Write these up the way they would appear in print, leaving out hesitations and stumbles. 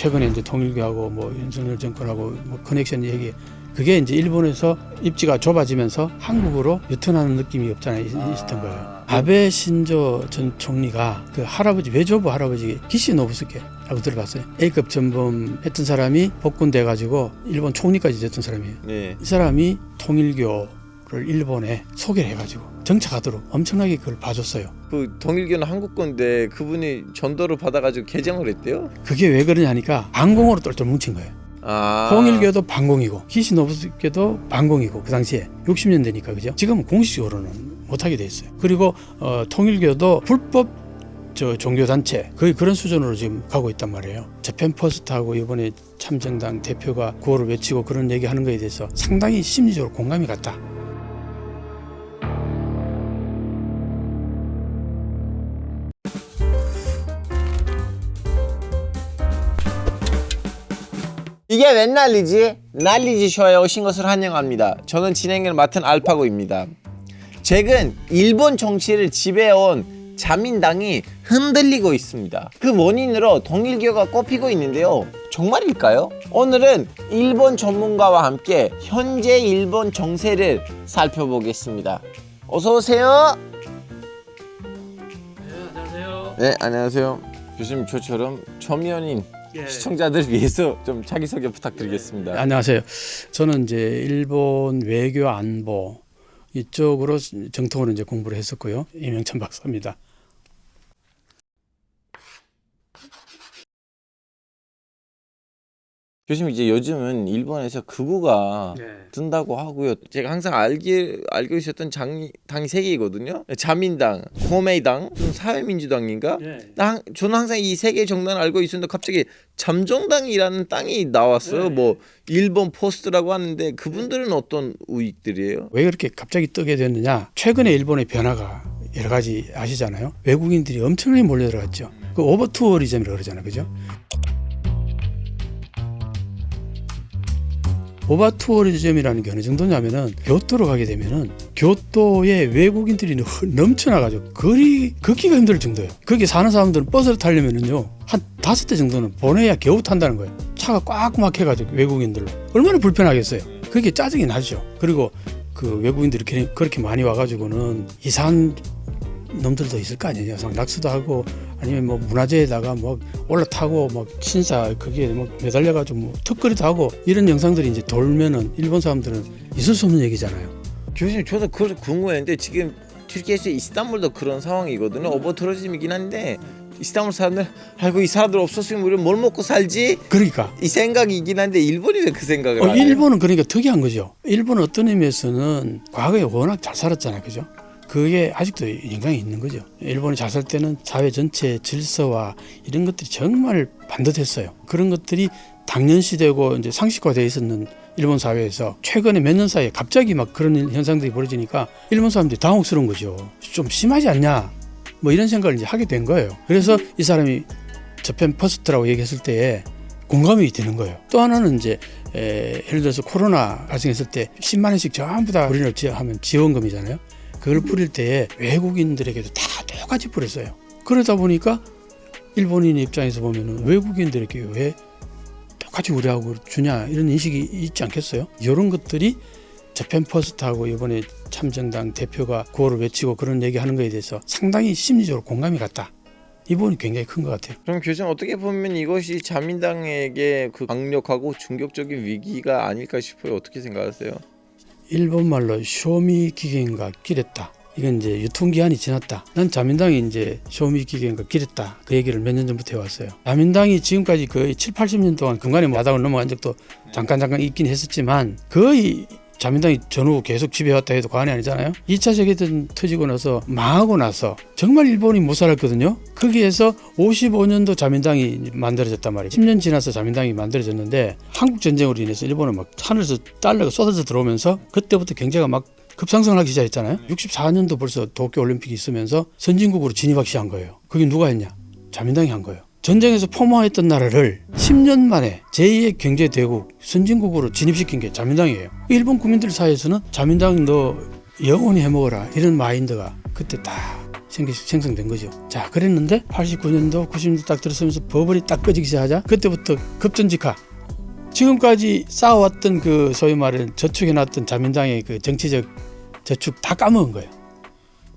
최근에 이제 통일교하고 뭐 윤석열 정권하고 뭐 커넥션 얘기, 그게 이제 일본에서 입지가 좁아지면서 한국으로 유턴하는 느낌이 없잖아요. 있었던 거예요. 아베 신조 전 총리가 그 할아버지, 외조부 할아버지 기시 노부스케라고 들어봤어요. A급 전범 했던 사람이 복군돼 가지고 일본 총리까지 됐던 사람이에요. 네. 이 사람이 통일교를 일본에 소개를 해가지고 정착하도록 엄청나게 그걸 봐줬어요. 그 통일교는 한국 건데 그분이 전도를 받아가지고 개정을 했대요? 그게 왜 그러냐니까 반공으로 똘똘 뭉친 거예요. 통일교도 반공이고 기시노부스케도 반공이고, 그 당시에 60년대니까, 그죠? 지금은 공식적으로는 못하게 돼 있어요. 그리고 통일교도 불법 종교단체, 거의 그런 수준으로 지금 가고 있단 말이에요. 재팬 퍼스트하고 이번에 참정당 대표가 구호를 외치고 그런 얘기하는 거에 대해서 상당히 심리적으로 공감이 갔다. 이게 웬 난리지? 난리지 쇼에 오신 것을 환영합니다. 저는 진행을 맡은 알파고입니다. 최근 일본 정치를 지배해온 자민당이 흔들리고 있습니다. 그 원인으로 통일교가 꼽히고 있는데요. 정말일까요? 오늘은 일본 전문가와 함께 현재 일본 정세를 살펴보겠습니다. 어서 오세요. 네, 안녕하세요. 네, 안녕하세요. 교수님, 저처럼 초면인 시청자들 위해서 좀 자기소개 부탁드리겠습니다. 안녕하세요. 저는 이제 일본 외교 안보 이쪽으로 정통으로 이제 공부를 했었고요. 이명찬 박사입니다. 교수님, 이제 요즘은 일본에서 극우가 뜬다고 하고요. 제가 항상 알고 있었던 당이 세 개이거든요. 자민당, 공메이당, 사회민주당인가? 저는 항상 이 세 개 정당을 알고 있었는데 갑자기 잠정당이라는 당이 나왔어요. 뭐 일본 포스트라고 하는데 그분들은 어떤 우익들이에요? 왜 그렇게 갑자기 뜨게 됐느냐? 최근에 일본의 변화가 여러 가지 아시잖아요. 외국인들이 엄청나게 몰려들어갔죠. 그 오버투어리즘이라고 그러잖아요, 그죠? 오버투어리즘이라는 게 어느 정도냐면은 교토로 가게 되면은 교토에 외국인들이 넘쳐나가지고 걷기가 힘들 정도예요. 거기 사는 사람들은 버스를 타려면은요 한 5대 정도는 보내야 겨우 탄다는 거예요. 차가 꽉 막혀가지고 외국인들로 얼마나 불편하겠어요. 그게 짜증이 나죠. 그리고 그 외국인들이 그렇게 많이 와가지고는 이상한 놈들도 있을 거 아니에요. 락스도 하고 아니면 뭐 문화재에다가 뭐 올라타고 막 신사 거기에 뭐 매달려가지고 뭐 턱걸이도 하고 이런 영상들이 이제 돌면은 일본 사람들은 있을 수 없는 얘기잖아요. 교수님, 저도 그걸 궁금했는데 지금 튀르키예에서 이스탄불도 그런 상황이거든요. 오버투어리즘이긴 한데 이스탄불 사람들 이 사람들 없었으면 우리 뭘 먹고 살지? 그러니까 이 생각이긴 한데 일본이 왜 그 생각을 안 해요? 일본은 그러니까 특이한 거죠. 일본은 어떤 의미에서는 과거에 워낙 잘 살았잖아요, 그죠? 그게 아직도 영향이 있는 거죠. 일본이 잘 살 때는 사회 전체의 질서와 이런 것들이 정말 반듯했어요. 그런 것들이 당연시되고 이제 상식화되어 있었는 일본 사회에서 최근에 몇 년 사이에 갑자기 막 그런 현상들이 벌어지니까 일본 사람들이 당혹스러운 거죠. 좀 심하지 않냐? 뭐 이런 생각을 이제 하게 된 거예요. 그래서 이 사람이 저편 퍼스트라고 얘기했을 때에 공감이 되는 거예요. 또 하나는 이제 예를 들어서 코로나 발생했을 때 10만 원씩 전부 다 우리를 하면 지원금이잖아요. 그걸 뿌릴 때에 외국인들에게도 다 똑같이 뿌렸어요. 그러다 보니까 일본인 입장에서 보면은 외국인들에게 왜 똑같이 우리하고 주냐 이런 인식이 있지 않겠어요? 이런 것들이 재팬 퍼스트하고 이번에 참정당 대표가 구호를 외치고 그런 얘기하는 거에 대해서 상당히 심리적으로 공감이 갔다. 이 부분이 굉장히 큰 것 같아요. 그럼 교수님, 어떻게 보면 이것이 자민당에게 그 강력하고 충격적인 위기가 아닐까 싶어요. 어떻게 생각하세요? 일본말로 쇼미 기계인가 기랬다. 이건 이제 유통기한이 지났다. 난 자민당이 이제 쇼미 기계인가 기랬다. 그 얘기를 몇 년 전부터 해왔어요. 자민당이 지금까지 거의 7, 80년 동안 근간에 야당을 넘어간 적도 잠깐 있긴 했었지만 거의 자민당이 전후 계속 지배해왔다 해도 과언이 아니잖아요. 2차 세계대전 터지고 나서 망하고 나서 정말 일본이 못 살았거든요. 거기에서 55년도 자민당이 만들어졌단 말이에요. 10년 지나서 자민당이 만들어졌는데 한국전쟁으로 인해서 일본은 막 하늘에서 달러가 쏟아져 들어오면서 그때부터 경제가 막 급상승을 하기 시작했잖아요. 64년도 벌써 도쿄올림픽이 있으면서 선진국으로 진입하기 시작한 거예요. 그게 누가 했냐? 자민당이 한 거예요. 전쟁에서 포로했던 나라를 10년 만에 제2의 경제대국 선진국으로 진입시킨 게 자민당이에요. 일본 국민들 사이에서는 자민당 너 영원히 해먹어라 이런 마인드가 그때 다 생성된 거죠. 자, 그랬는데 89년도 90년도 딱 들어서면서 버블이 딱 꺼지기 시작하자 그때부터 급전직하. 지금까지 쌓아왔던 그 소위 말하는 저축해놨던 자민당의 그 정치적 저축 다 까먹은 거예요.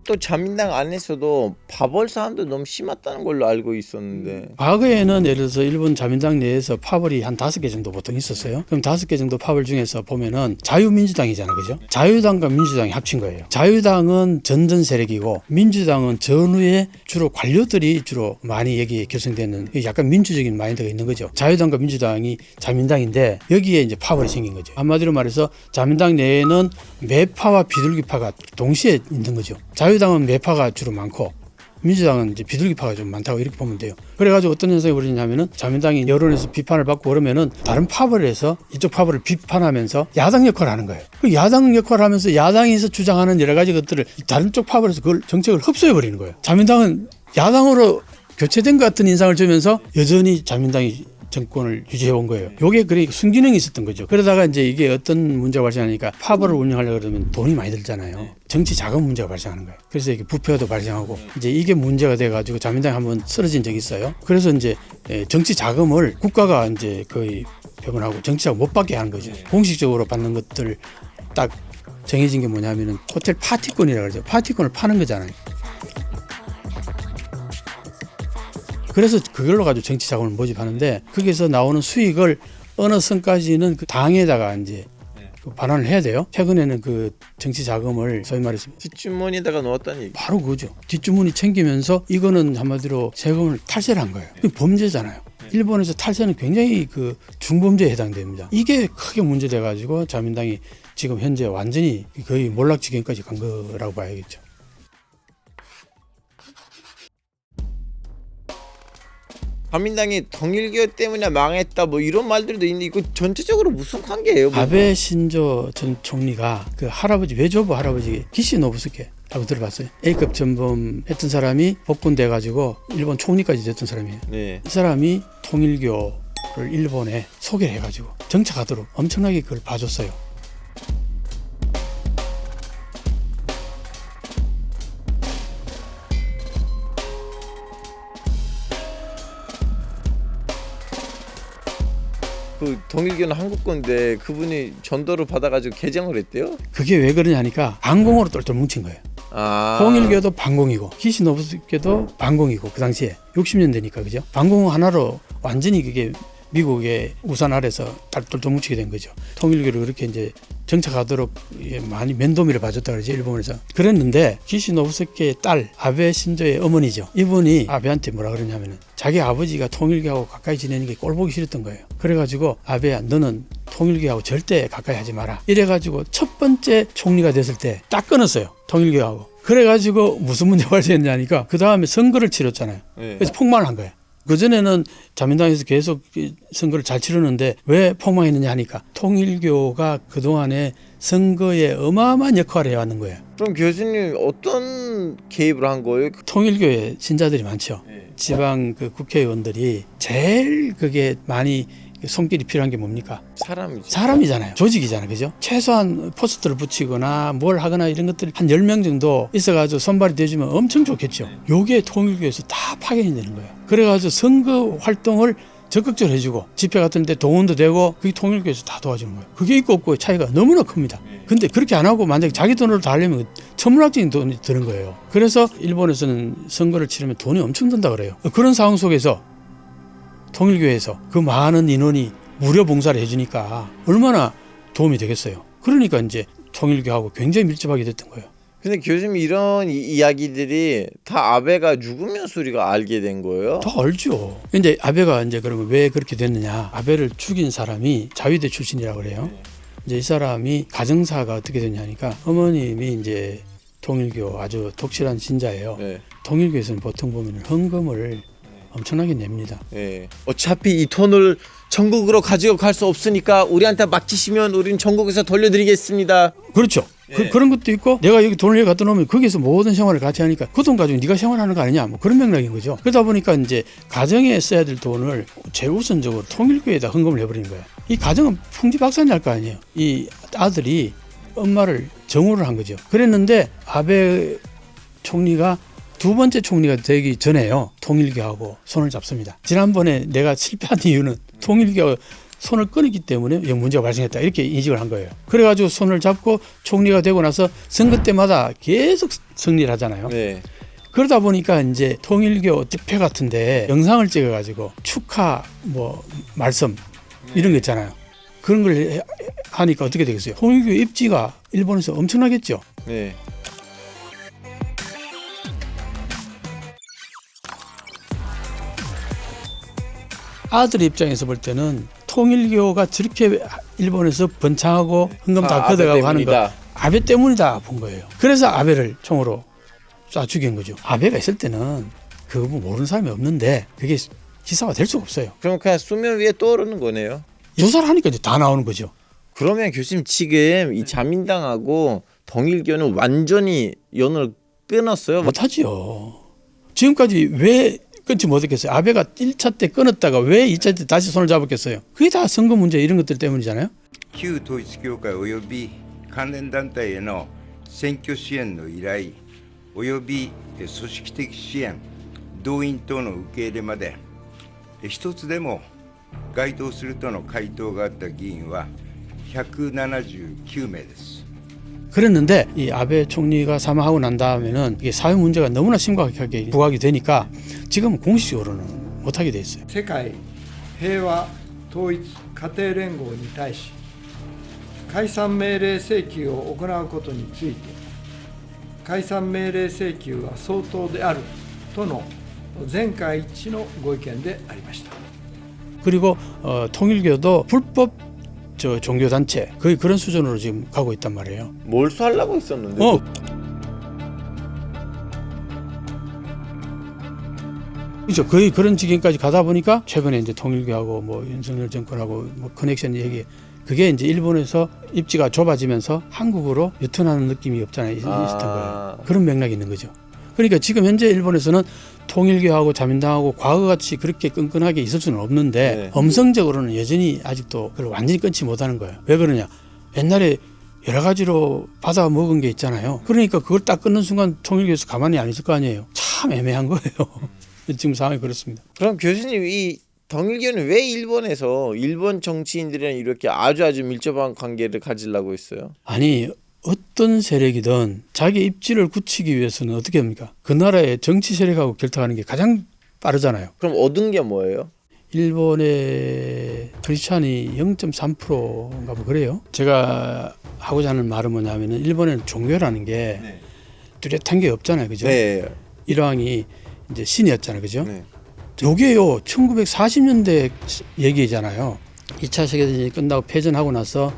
또 자민당 안에서도 파벌 사안도 너무 심했다는 걸로 알고 있었는데. 과거에는 예를 들어서 일본 자민당 내에서 파벌이 한 5개 정도 보통 있었어요. 그럼 5개 정도 파벌 중에서 보면은 자유민주당이잖아요. 그죠? 자유당과 민주당이 합친 거예요. 자유당은 전전 세력이고 민주당은 전후에 주로 관료들이 주로 많이 여기에 결성되는 약간 민주적인 마인드가 있는 거죠. 자유당과 민주당이 자민당인데 여기에 이제 파벌이 생긴 거죠. 한마디로 말해서 자민당 내에는 매파와 비둘기파가 동시에 있는 거죠. 자유당은 매파가 주로 많고 민주당은 이제 비둘기파가 좀 많다고 이렇게 보면 돼요. 그래가지고 어떤 현상이 벌어지냐면은 자민당이 여론에서 비판을 받고 그러면은 다른 파벌을 해서 이쪽 파벌을 비판하면서 야당 역할을 하는 거예요. 그 야당 역할을 하면서 야당에서 주장하는 여러 가지 것들을 다른 쪽 파벌에서 그걸 정책을 흡수해 버리는 거예요. 자민당은 야당으로 교체된 것 같은 인상을 주면서 여전히 자민당이 정권을 유지해 온 거예요. 요게 그래 순기능이 있었던 거죠. 그러다가 이제 이게 어떤 문제가 발생하니까 파벌을 운영하려고 그러면 돈이 많이 들잖아요. 정치 자금 문제가 발생하는 거예요. 그래서 이게 부패도 발생하고 이제 이게 문제가 돼 가지고 자민당이 한번 쓰러진 적이 있어요. 그래서 이제 정치 자금을 국가가 이제 거의 배분하고 정치 자금 못 받게 하는 거죠. 공식적으로 받는 것들 딱 정해진 게 뭐냐면은 호텔 파티권이라고 그러죠. 파티권을 파는 거잖아요. 그래서 그걸로 가지고 정치 자금을 모집하는데 거기서 나오는 수익을 어느 선까지는 그 당에다가 이제 반환을 해야 돼요. 최근에는 그 정치 자금을 소위 말해서 뒷주머니에다가 넣었다는 얘기. 바로 그거죠. 뒷주머니 챙기면서 이거는 한마디로 세금을 탈세를 한 거예요. 범죄잖아요. 일본에서 탈세는 굉장히 그 중범죄에 해당됩니다. 이게 크게 문제돼 가지고 자민당이 지금 현재 완전히 거의 몰락 지경까지 간 거라고 봐야겠죠. 자민당이 통일교 때문에 망했다 뭐 이런 말들도 있는데 이거 전체적으로 무슨 관계예요? 아베 신조 전 총리가 그 할아버지 외조부 할아버지 기시 노부스케라고 들어봤어요. A급 전범 했던 사람이 복권돼 가지고 일본 총리까지 됐던 사람이에요. 네. 이 사람이 통일교를 일본에 소개를 해가지고 정착하도록 엄청나게 그걸 봐줬어요. 그 통일교는 한국 건데 그분이 전도를 받아가지고 개정을 했대요? 그게 왜 그러냐니까 반공으로 똘똘 뭉친 거예요. 아. 통일교도 반공이고 기시노부스케도 반공이고 그 당시에 60년대니까 그죠? 반공 하나로 완전히 그게 미국의 우산 아래서 똘똘 뭉치게 된 거죠. 통일교를 그렇게 이제 정착하도록 많이 면도미를 봐줬다 그러지 일본에서. 그랬는데 기시노부스케의 딸 아베 신조의 어머니죠. 이분이 아베한테 뭐라 그러냐면은 자기 아버지가 통일교하고 가까이 지내는 게 꼴보기 싫었던 거예요. 그래가지고 아베야 너는 통일교하고 절대 가까이 하지 마라. 이래가지고 첫 번째 총리가 됐을 때 딱 끊었어요. 통일교하고. 그래가지고 무슨 문제가 발생했냐니까 그 다음에 선거를 치렀잖아요. 네. 그래서 폭망을 한 거예요. 그전에는 자민당에서 계속 선거를 잘 치르는데 왜 폭망했느냐 하니까 통일교가 그동안에 선거에 어마어마한 역할을 해왔는 거예요. 그럼 교수님 어떤 개입을 한 거예요? 통일교에 신자들이 많죠. 네. 지방 그 국회의원들이 제일 그게 많이 손길이 필요한 게 뭡니까? 사람이죠. 사람이잖아요. 조직이잖아요. 그죠? 최소한 포스터를 붙이거나 뭘 하거나 이런 것들이 한 10명 정도 있어가지고 선발이 돼주면 엄청 좋겠죠. 요게 통일교에서 다 파견이 되는 거예요. 그래가지고 선거 활동을 적극적으로 해주고 집회 같은 데 동원도 되고 그게 통일교에서 다 도와주는 거예요. 그게 있고 없고의 차이가 너무나 큽니다. 근데 그렇게 안 하고 만약에 자기 돈으로 다 하려면 천문학적인 돈이 드는 거예요. 그래서 일본에서는 선거를 치르면 돈이 엄청 든다 그래요. 그런 상황 속에서 통일교에서 그 많은 인원이 무료 봉사를 해주니까 얼마나 도움이 되겠어요. 그러니까 이제 통일교하고 굉장히 밀접하게 됐던 거예요. 근데 교수님 이런 이야기들이 다 아베가 죽으면서 우리가 알게 된 거예요? 더 알죠. 이제 아베가 이제 그러면 왜 그렇게 됐느냐? 아베를 죽인 사람이 자위대 출신이라고 그래요. 이제 이 사람이 가정사가 어떻게 됐냐니까 어머님이 이제 통일교 아주 독실한 신자예요. 네. 통일교에서는 보통 보면 헌금을 엄청나게 냅니다. 네. 어차피 이 돈을 전국으로 가지고 갈 수 없으니까 우리한테 맡기시면 우리는 전국에서 돌려드리겠습니다. 그렇죠. 예. 그런 것도 있고 내가 여기 돈을 여기 갖다 놓으면 거기서 모든 생활을 같이 하니까 그 돈 가지고 네가 생활하는 거 아니냐 뭐 그런 맥락인 거죠. 그러다 보니까 이제 가정에 써야 될 돈을 최우선적으로 통일교에다 헌금을 해버리는 거예요. 이 가정은 풍지박산이 날 거 아니에요. 이 아들이 엄마를 정오를 한 거죠. 그랬는데 아베 총리가 두 번째 총리가 되기 전에요. 통일교하고 손을 잡습니다. 지난번에 내가 실패한 이유는 통일교 손을 끊었기 때문에 문제가 발생했다 이렇게 인식을 한 거예요. 그래가지고 손을 잡고 총리가 되고 나서 선거 때마다 계속 승리를 하잖아요. 네. 그러다 보니까 이제 통일교 집회 같은데 영상을 찍어가지고 축하 말씀 이런 거 있잖아요. 그런 걸 하니까 어떻게 되겠어요? 통일교 입지가 일본에서 엄청나겠죠. 네. 아들 입장에서 볼 때는 통일교가 저렇게 일본에서 번창하고 헌금 다 걷어가고 하는 거 아베 때문이다 본 거예요. 그래서 아베를 총으로 쏴 죽인 거죠. 아베가 있을 때는 그거 모르는 사람이 없는데 그게 기사가 될 수가 없어요. 그럼 그냥 수면 위에 떠오르는 거네요. 조사를 하니까 이제 다 나오는 거죠. 그러면 교수님 지금 이 자민당하고 통일교는 완전히 연을 끊었어요? 못하지요. 지금까지 왜 끊지 못했겠어요? 아베가 1차 때 끊었다가 왜 2차 때 다시 손을 잡았겠어요? 그게 다 선거 문제 이런 것들 때문이잖아요. 旧統一教会及び関連団体への選挙支援の依頼及び組織的支援、動員等の受け入れまで一つでも該当するとの回答があった議員は179名です。 그랬는데 이 아베 총리가 사망하고 난 다음에는 이게 사회 문제가 너무나 심각하게 부각이 되니까 지금 공식적으로는 못하게 돼 있어요. 世界平和統一家庭連合に対し解散命令請求を行うことについて解散命令請求は相当であるとの全会一致のご意見でありました。 그리고 통일교도 불법 종교 단체 거의 그런 수준으로 지금 가고 있단 말이에요. 몰수하려고 했었는데. 그렇죠. 거의 그런 지경까지 가다 보니까 최근에 이제 통일교하고 윤석열 정권하고 커넥션 얘기 그게 이제 일본에서 입지가 좁아지면서 한국으로 유턴하는 느낌이 없잖아요. 있었던 거예요. 그런 맥락이 있는 거죠. 그러니까 지금 현재 일본에서는 통일교하고 자민당하고 과거같이 그렇게 끈끈하게 있을 수는 없는데 네. 엄성적으로는 여전히 아직도 그걸 완전히 끊지 못하는 거예요. 왜 그러냐? 옛날에 여러 가지로 받아 먹은 게 있잖아요. 그러니까 그걸 딱 끊는 순간 통일교에서 가만히 안 있을 거 아니에요. 참 애매한 거예요. 지금 상황이 그렇습니다. 그럼 교수님 이 통일교는 왜 일본에서 일본 정치인들이랑 이렇게 아주 밀접한 관계를 가지려고 했어요? 아니 어떤 세력이든 자기 입지를 굳히기 위해서는 어떻게 합니까? 그 나라의 정치 세력하고 결탁하는 게 가장 빠르잖아요. 그럼 얻은 게 뭐예요? 일본의 크리스찬이 0.3%인가 뭐 그래요. 제가 하고자 하는 말은 뭐냐면은 일본에는 종교라는 게 뚜렷한 게 없잖아요. 그죠? 네. 일왕이 이제 신이었잖아요. 그죠? 네. 요게요 1940년대 얘기잖아요. 2차 세계대전이 끝나고 패전하고 나서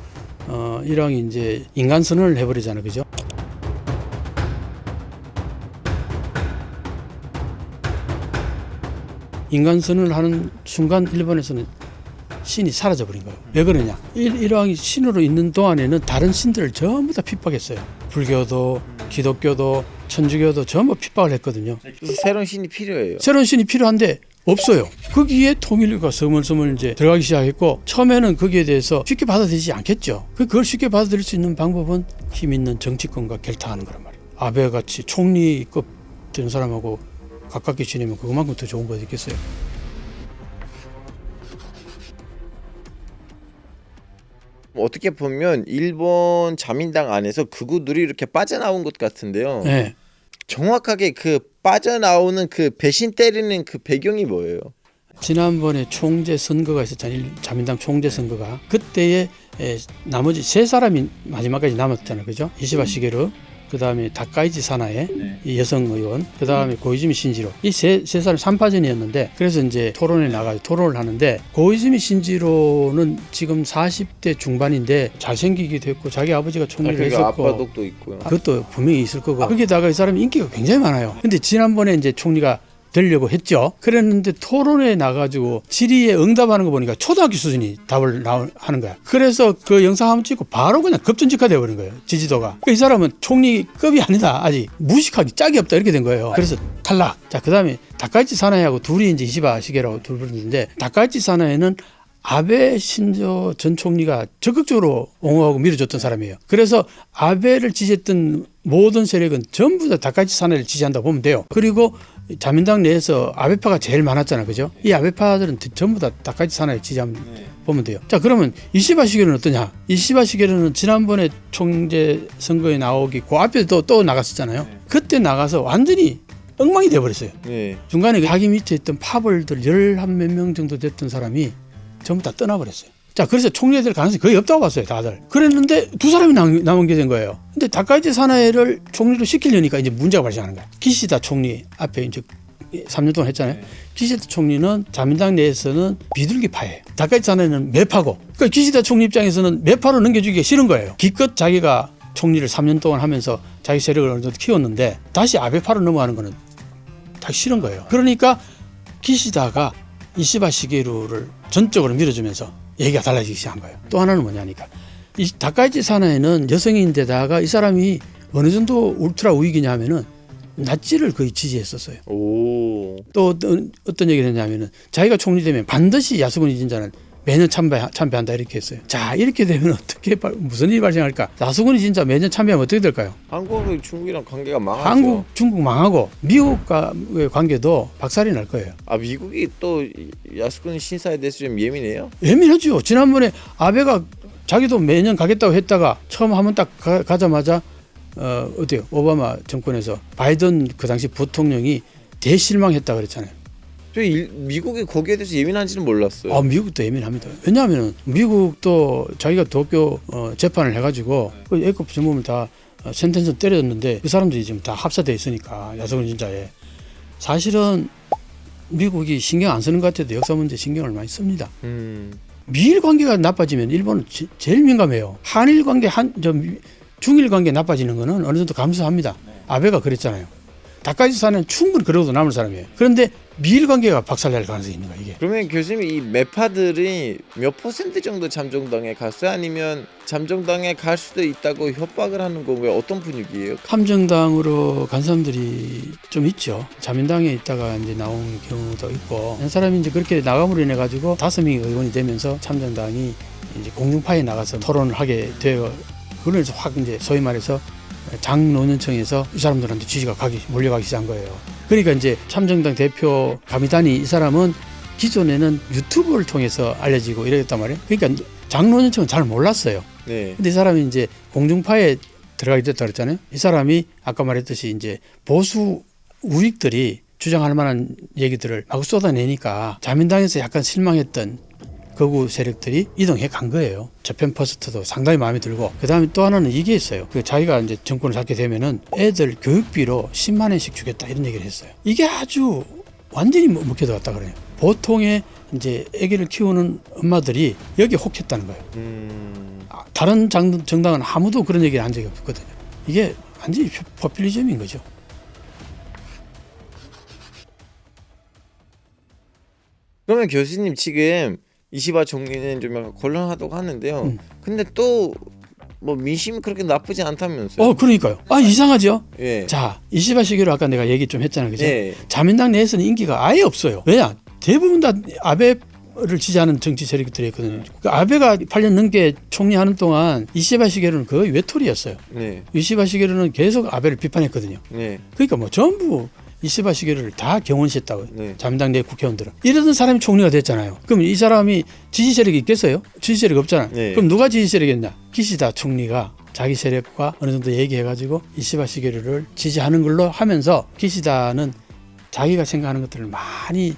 일왕이 이제 인간 선언을 해버리잖아요. 그죠? 인간 선언을 하는 순간 일본에서는 신이 사라져버린 거예요. 왜 그러냐? 일왕이 신으로 있는 동안에는 다른 신들을 전부 다 핍박했어요. 불교도 기독교도 천주교도 전부 핍박을 했거든요. 그래서 새로운 신이 필요해요. 새로운 신이 필요한데 없어요. 거기에 통일교가 스물스물 이제 들어가기 시작했고 처음에는 거기에 대해서 쉽게 받아들이지 않겠죠. 그걸 쉽게 받아들일 수 있는 방법은 힘 있는 정치권과 결탁하는 거란 말이에요. 아베 같이 총리급 된 사람하고 가깝게 지내면 그것만큼 더 좋은 거 있겠어요. 어떻게 보면 일본 자민당 안에서 극우들이 이렇게 빠져나온 것 같은데요. 네. 정확하게 그 빠져나오는 그 배신 때리는 그 배경이 뭐예요? 지난번에 총재 선거가 있었잖아요. 자민당 총재 선거가. 그때에 나머지 세 사람이 마지막까지 남았잖아요. 그죠? 이시바 시게루, 그 다음에 다카이치 사나에 이 여성 의원, 그 다음에 고이즈미 신지로 이 세 사람 3파전이었는데 그래서 이제 토론에 나가서 토론을 하는데 고이즈미 신지로는 지금 40대 중반인데 잘생기기도 했고 자기 아버지가 총리가 있었고 아빠독도 있고요. 그것도 분명히 있을 거고 거기다가 이 사람이 인기가 굉장히 많아요. 근데 지난번에 이제 총리가 되려고 했죠. 그랬는데 토론에 나가지고 질의에 응답하는 거 보니까 초등학교 수준이 답을 하는 거야. 그래서 그 영상 한번 찍고 바로 그냥 급전직화 돼버린 거예요. 지지도가. 이 사람은 총리급이 아니다. 아직 무식하기 짝이 없다 이렇게 된 거예요. 그래서 탈락. 자, 그다음에 다카이치 사나이하고 둘이 이제 이시바 시게라고 둘 부르는데 다카이치 사나이는 아베 신조 전 총리가 적극적으로 옹호하고 밀어줬던 사람이에요. 그래서 아베를 지지했던 모든 세력은 전부 다 다카이치 사나이를 지지한다고 보면 돼요. 그리고 자민당 내에서 아베파가 제일 많았잖아, 그죠? 이 아베파들은 전부 다 다카이치 사나이를 지지하면 보면 돼요. 자, 그러면 이시바 시게루는 어떠냐? 이시바 시게루는 지난번에 총재 선거에 나오기 그 앞에도 또 나갔었잖아요. 그때 나가서 완전히 엉망이 돼버렸어요. 네. 중간에 자기 밑에 있던 파벌들 11몇 명 정도 됐던 사람이 전부 다 떠나버렸어요. 자, 그래서 총리가 될 가능성이 거의 없다고 봤어요, 다들. 그랬는데 두 사람이 남은 게 된 거예요. 근데 다카이치 사나이를 총리로 시키려니까 이제 문제가 발생하는 거야. 기시다 총리 앞에 이제 3년 동안 했잖아요. 기시다 총리는 자민당 내에서는 비둘기파예요. 다카이치 사나이는 매파고. 그러니까 기시다 총리 입장에서는 매파로 넘겨주기가 싫은 거예요. 기껏 자기가 총리를 3년 동안 하면서 자기 세력을 어느 정도 키웠는데 다시 아베파로 넘어가는 거는 다 싫은 거예요. 그러니까 기시다가 이시바 시게루를 전적으로 밀어주면서 얘기가 달라지기 시작한 거예요. 또 하나는 뭐냐니까 이 다카이치 사나이는 여성인데다가 이 사람이 어느 정도 울트라 우익이냐 하면은 나치를 거의 지지했었어요. 오. 또 어떤 얘기를 했냐면은 자기가 총리 되면 반드시 야스쿠니 진자는 매년 참배한다 이렇게 했어요. 자, 이렇게 되면 어떻게 무슨 일이 발생할까? 야스쿠니 진자 매년 참배하면 어떻게 될까요? 한국은 중국이랑 관계가 망하죠. 한국, 중국 망하고 미국과의 관계도 박살이 날 거예요. 아, 미국이 또 야스쿠니 신사에 대해서 좀 예민해요? 예민하죠. 지난번에 아베가 자기도 매년 가겠다고 했다가 처음 한번 딱 가자마자 어때요? 오바마 정권에서 바이든 그 당시 부통령이 대실망했다 그랬잖아요. 저 미국이 거기에 대해서 예민한지는 몰랐어요. 아, 미국도 예민합니다. 왜냐하면 미국도 자기가 도쿄 재판을 해가지고 그 A급 전범을 다 센텐스 때렸는데 그 사람들이 지금 다 합사돼 있으니까 야스쿠니 진자에 사실은 미국이 신경 안 쓰는 것 같아도 역사 문제 신경을 많이 씁니다. 미일 관계가 나빠지면 일본은 제일 민감해요. 한일 관계, 중일 관계 나빠지는 거는 어느 정도 감수합니다. 아베가 그랬잖아요. 다카이치 사나이는 충분히 그러고도 남을 사람이에요. 그런데 미일 관계가 박살날 가능성이 있는 거야, 이게. 그러면 교수님 이 매파들이 몇 % 정도 잠정당에 갔어요? 아니면 잠정당에 갈 수도 있다고 협박을 하는 건가요? 어떤 분위기예요? 참정당으로 간 사람들이 좀 있죠. 자민당에 있다가 이제 나온 경우도 있고, 한 사람이 이제 그렇게 나감으로 인해 가지고 5명이 의원이 되면서 참정당이 이제 공중파에 나가서 토론을 하게 되어, 그러면서 확 이제 소위 말해서 장노년층에서 이 사람들한테 지지가 몰려가기 시작한 거예요. 그러니까 이제 참정당 대표 가미다니 이 사람은 기존에는 유튜브를 통해서 알려지고 이랬단 말이에요. 그러니까 장노년층은 잘 몰랐어요. 네. 근데 이 사람이 이제 공중파에 들어가게 됐다 그랬잖아요. 이 사람이 아까 말했듯이 이제 보수 우익들이 주장할 만한 얘기들을 막 쏟아내니까 자민당에서 약간 실망했던 거구 세력들이 이동해 간 거예요. 저편 퍼스트도 상당히 마음에 들고, 그 다음에 또 하나는 이게 있어요. 그 자기가 이제 정권을 잡게 되면은 애들 교육비로 10만 원씩 주겠다 이런 얘기를 했어요. 이게 아주 완전히 먹혀 들어갔다 그래요. 보통의 이제 아기를 키우는 엄마들이 여기 혹했다는 거예요. 다른 정당은 아무도 그런 얘기를 한 적이 없거든요. 이게 완전히 포퓰리즘인 거죠. 그러면 교수님 지금 이시바 총리는 좀 약간 곤란하다고 하는데요. 근데 또 뭐 민심이 그렇게 나쁘지 않다면서요? 그러니까요. 아, 이상하죠? 예. 자, 이시바 시게루 아까 내가 얘기 좀 했잖아요. 그죠? 예. 자민당 내에서는 인기가 아예 없어요. 왜냐? 대부분 다 아베를 지지하는 정치 세력들이었거든요. 그 아베가 8년 넘게 총리하는 동안 이시바 시게루는 거의 외톨이였어요. 네. 이시바 시게루는 계속 아베를 비판했거든요. 네. 그러니까 뭐 전부 이시바 시게루를 다 경원시했다고요. 네. 자민당 내 국회의원들은. 이러던 사람이 총리가 됐잖아요. 그럼 이 사람이 지지 세력이 있겠어요? 지지 세력이 없잖아요. 네. 그럼 누가 지지 세력이었냐? 기시다 총리가 자기 세력과 어느 정도 얘기해가지고 이시바 시게루를 지지하는 걸로 하면서, 기시다는 자기가 생각하는 것들을 많이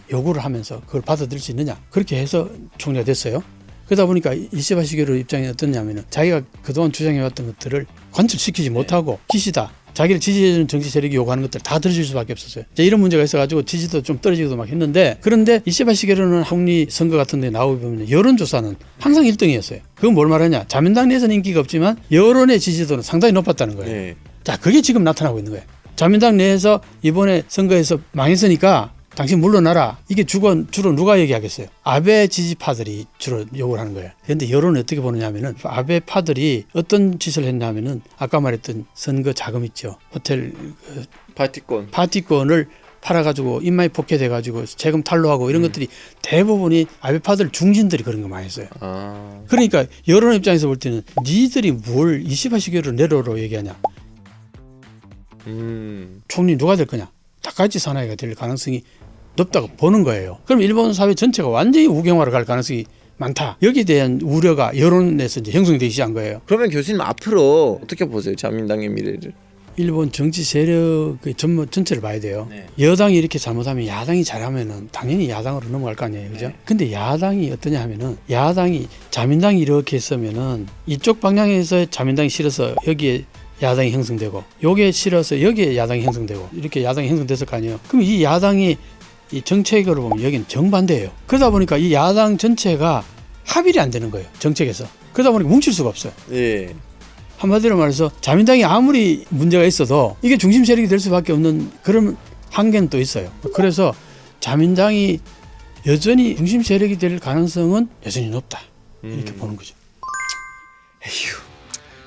요구를 하면서 그걸 받아들일 수 있느냐, 그렇게 해서 총리가 됐어요. 그러다 보니까 이시바 시게루 입장이 어떻냐면은 자기가 그동안 주장해왔던 것들을 관철시키지 못하고 기시다, 자기를 지지해주는 정치 세력이 요구하는 것들 다 들어줄 수밖에 없었어요. 이제 이런 문제가 있어가지고 지지도 좀 떨어지기도 막 했는데, 그런데 이시바 시게루는 총리 선거 같은 데 나오게 보면 여론조사는 항상 1등이었어요. 그건 뭘 말하냐? 자민당 내에서는 인기가 없지만 여론의 지지도는 상당히 높았다는 거예요. 네. 자, 그게 지금 나타나고 있는 거예요. 자민당 내에서 이번에 선거에서 망했으니까 당신 물러나라, 이게 주로 누가 얘기하겠어요? 아베 지지파들이 주로 요구를 하는 거예요. 그런데 여론을 어떻게 보느냐 하면은 아베 파들이 어떤 짓을 했냐면은 아까 말했던 선거 자금 있죠. 호텔 파티권을 팔아가지고 인마이 포켓해가지고 세금 탈루하고 이런 것들이 대부분이 아베 파들 중진들이 그런 거 많이 했어요. 그러니까 여론 입장에서 볼 때는 니들이 뭘 이시바 시게루 내로로 얘기하냐. 총리 누가 될 거냐? 다카이치 사나이가 될 가능성이 높다고 보는 거예요. 그럼 일본 사회 전체가 완전히 우경화로 갈 가능성이 많다. 여기에 대한 우려가 여론에서 이제 형성되기 시작한 거예요. 그러면 교수님 앞으로 어떻게 보세요? 자민당의 미래를? 일본 정치 세력의 전체를 봐야 돼요. 네. 여당이 이렇게 잘못하면 야당이 잘하면은 당연히 야당으로 넘어갈 거 아니에요, 그죠? 네. 근데 야당이 어떠냐 하면은 야당이 자민당이 이렇게 했으면은 이쪽 방향에서 자민당이 싫어서 여기에 야당이 형성되고 요게 싫어서 여기에 야당이 형성되고 이렇게 야당이 형성됐을 거 아니에요. 그럼 이 야당이 이 정책으로 보면 여기는 정반대예요. 그러다 보니까 이 야당 전체가 합일이 안 되는 거예요, 정책에서. 그러다 보니까 뭉칠 수가 없어요. 예. 한마디로 말해서 자민당이 아무리 문제가 있어도 이게 중심 세력이 될 수밖에 없는 그런 한계는 또 있어요. 그래서 자민당이 여전히 중심 세력이 될 가능성은 여전히 높다. 이렇게 보는 거죠.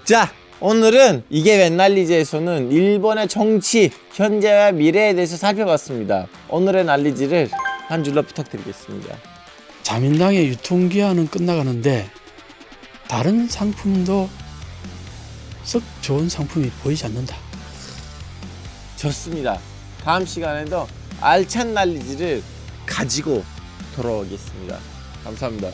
자, 오늘은 이게 웬 난리지에서는 일본의 정치, 현재와 미래에 대해서 살펴봤습니다. 오늘의 난리지를 한 줄로 부탁드리겠습니다. 자민당의 유통기한은 끝나가는데 다른 상품도 썩 좋은 상품이 보이지 않는다. 좋습니다. 다음 시간에도 알찬 난리지를 가지고 돌아오겠습니다. 감사합니다.